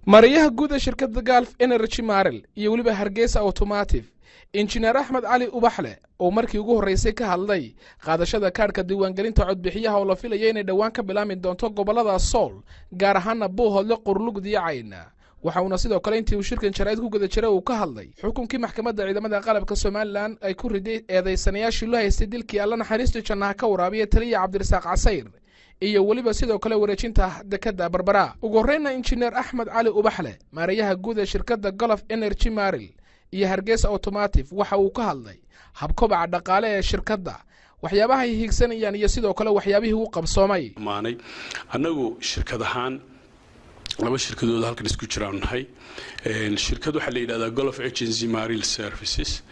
Mariyaha guud ee shirkadda Gulf Energy Marel iyo waliba Hargeysa Automotive Engineer Axmed Cali Ubaxle oo markii ugu horeysay ka hadlay qaadashada kaarka diiwaangelinta codbixiyaha oo la filayay inay dhawaan ka bilaabmi doonto gobolada Sool gaar ahaan Buuhoodle Qurlugud iyo Cayna waxaana sidoo kale intii uu shirkan jaraa'id ku guda jiray uu ka hadlay xukunkii maxkamadda ciidamada qalabka Soomaaliland ay ku riday eedeysanayaashii loo haystay dilkii alla naxariisto jannaha ka waraabiya taliya Cabdirasaaq Casayr iyo waliba sidoo kale wareejinta dekada Barbara ugu horreynna Engineer Axmed Cali Ubaxle mariyaha guud ee shirkadda Gulf Energy Marel iyo Hargeysa Automotive waxa uu ka hadlay habkobaca dhaqaale ee shirkadda waxyaabaha ay higsanayaan iyo sidoo kale waxyaabihii uu qabsoomay maanay anagu shirkadahan laba shirkadood halkan isku jiraanahay shirkadu waxa la yiraahdaa Gulf Agency Marel Services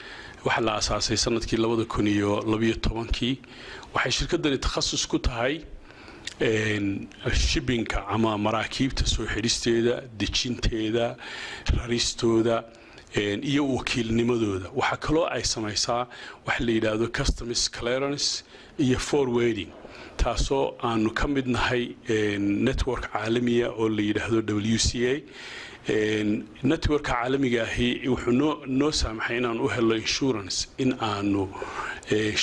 waxa la aasaasay sanadkii 2012 waxay shirkadani takhasus ku tahay shippingka ama maraakiibta soo xiristeeda dejinteeda raristooda iyo wakiilnimadooda waxa kale oo ay samaysaa waxa la yiraahdo customs clearance iyo forwarding taasoo aanu ka mid nahay network caalami ah oo la yiraahdo WCA network caalamiga ahi wuxuu noo saamaxay inaan u helo insurance in aanu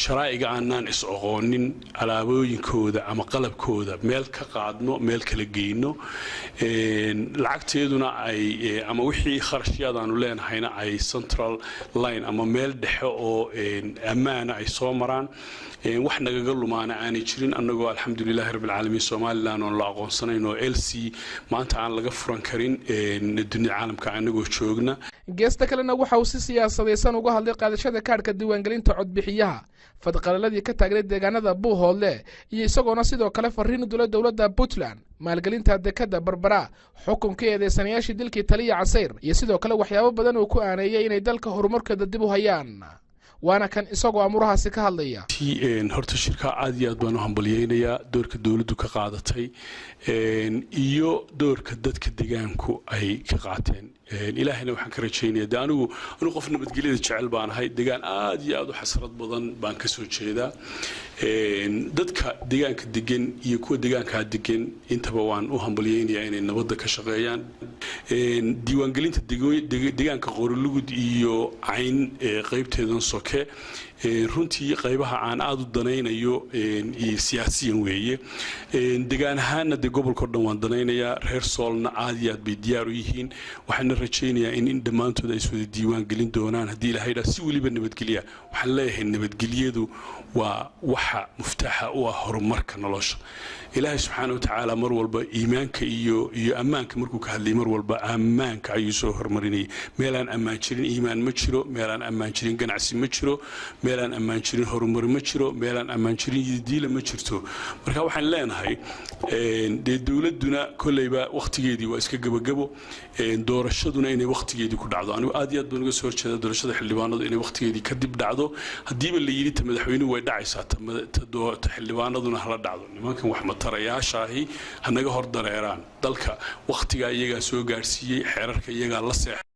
sharaa'iga aanan is aqoonin alaabooyinkooda ama qalabkooda meel ka qaadno meel kala geeyno lacagteeduna ay ama wixii kharashyadaanu leenahayna ay central line ama meel dhexe oo ammaan ay soo maraan wax nagaga lumaana aanay jirin annagoo alxamdulillaah rabbil caalamiin Soomaaliland oo la aqoonsanayno LC maanta aan laga furan karin dunida caalamka anagoo joogna geesta kalena waxa uu si siyaasadeysan uga hadlay qaadashada kaarka diiwaangelinta codbixiyaha fadqaladii ka taagnay deegaanada Buuhoodle iyo isagoona sidoo kale fariin dowladda Puntland maalgelinta dekada Barbara xukunkii eedeysanayaashii dilkii taliya Casayr iyo sidoo kale waxyaabo badan oo ku aaneeyay inay dalka horumarkooda dib u hayaan waana kan isagoo amurahaasi ka hadlaya horta shirka aad iyo aad baan u hambalyeynaya doorka dawladdu ka qaadatay iyo doorka dadka deegaanku ay ka qaateen ilaahayna waxaan ka rajaynayaa anigu qof nabadgelyada jecel baan ahay deegaan aad iyo aad u xasrad badan baan ka soo jeedaa dadka deegaanka degan iyo kuwa deegaanka degan intaba waan u hambalyeynayaa inay nabadda ka shaqeeyaan diiwaangelinta deegaanka Qurlugud iyo Cayn qaybteedan soke runtii qaybaha aan aad u danaynayo siyaasiyan weeye deegaan ahaanna gobolka dhan waan danaynayaa reer Soolna aad iyo aad bay diyaar u yihiin waxaan rajaynayaa in dhamaantood ay soo diiwaan gelin doonaan hadii ilaahay si waliba nabadgeliya waxaan leeyahay nabadgeliyadu waa waxa muftaaxa u ah horumarka nolosha ilaahay subxaanahu wa ta'aala mar walba iimaanka iyo ammaanka markuu ka hadlay mar walba ammaanka ayuu soo hormarinay meelaan ammaan jirin iimaan ma jiro meelaan ammaan jirin ganacsi ma jiro meelaan ammaan jirin horumar ma jiro meelaan ammaan jirin diila ma jirto marka waxaan leenahay dawladuna kullayba waqtigeedii waa iska gabagabo doorashaduna inay waqtigeedii ku dhacdo anigu aad iyo aad baan uga soo horjeedaa doorashada xildhibaanadu inay waqtigeedii ka dib dhacdo hadiiba la yiri madaxweynuhu way dhacaysaa xildhibaanaduna hala dhacdo nimankan wax matarayaashaahi hanaga hor dareeraan dalka waqtiga iyaga soo gaarsiiyay xeerarka iyaga la